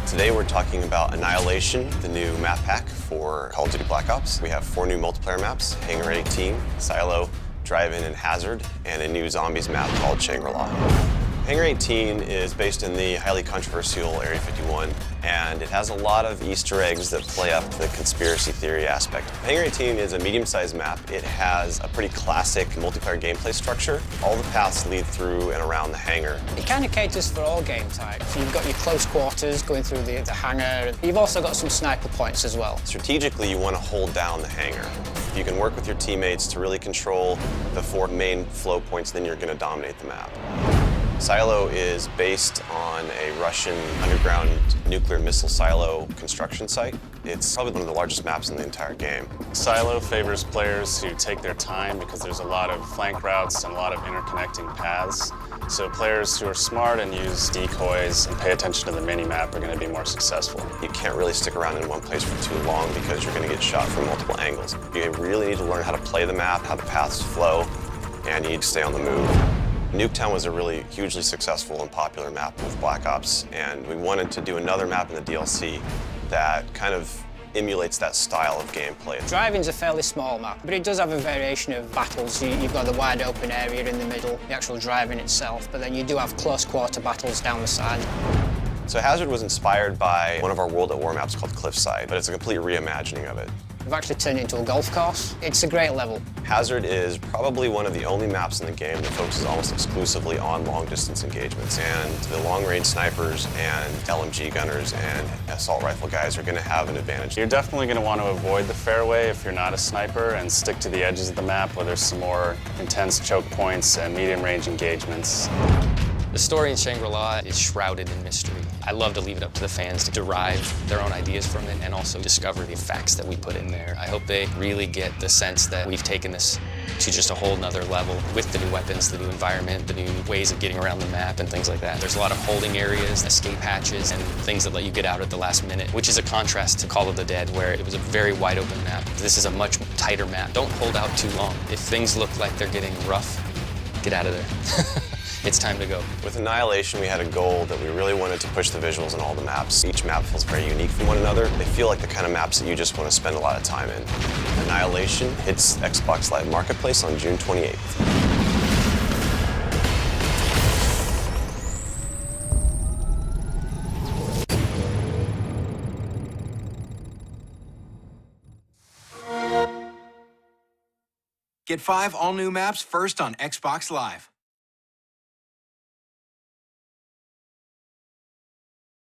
Today we're talking about Annihilation, the new map pack for Call of Duty Black Ops. We have 4 new multiplayer maps: Hangar 18, Silo, Drive-In, and Hazard, and a new Zombies map called Shangri-La. Hangar 18 is based in the highly controversial Area 51, and it has a lot of Easter eggs that play up the conspiracy theory aspect. Hangar 18 is a medium-sized map. It has a pretty classic multiplayer gameplay structure. All the paths lead through and around the hangar. It kind of caters for all game types. You've got your close quarters going through the hangar. You've also got some sniper points as well. Strategically, you want to hold down the hangar. If you can work with your teammates to really control the 4 main flow points, then you're going to dominate the map. Silo is based on a Russian underground nuclear missile silo construction site. It's probably one of the largest maps in the entire game. Silo favors players who take their time because there's a lot of flank routes and a lot of interconnecting paths. So players who are smart and use decoys and pay attention to the mini-map are going to be more successful. You can't really stick around in one place for too long because you're going to get shot from multiple angles. You really need to learn how to play the map, how the paths flow, and you need to stay on the move. Nuketown was a really hugely successful and popular map with Black Ops, and we wanted to do another map in the DLC that kind of emulates that style of gameplay. Drive-In's a fairly small map, but it does have a variation of battles. You've got the wide open area in the middle, the actual Drive-In itself, but then you do have close quarter battles down the side. So Hazard was inspired by one of our World at War maps called Cliffside, but it's a complete reimagining of it. We've actually turned it into a golf course. It's a great level. Hazard is probably one of the only maps in the game that focuses almost exclusively on long-distance engagements, and the long-range snipers and LMG gunners and assault rifle guys are going to have an advantage. You're definitely going to want to avoid the fairway if you're not a sniper and stick to the edges of the map where there's some more intense choke points and medium-range engagements. The story in Shangri-La is shrouded in mystery. I love to leave it up to the fans to derive their own ideas from it and also discover the facts that we put in there. I hope they really get the sense that we've taken this to just a whole nother level with the new weapons, the new environment, the new ways of getting around the map and things like that. There's a lot of holding areas, escape hatches, and things that let you get out at the last minute, which is a contrast to Call of the Dead, where it was a very wide open map. This is a much tighter map. Don't hold out too long. If things look like they're getting rough, get out of there. It's time to go. With Annihilation, we had a goal that we really wanted to push the visuals in all the maps. Each map feels very unique from one another. They feel like the kind of maps that you just want to spend a lot of time in. Annihilation hits Xbox Live Marketplace on June 28th. Get 5 all-new maps first on Xbox Live.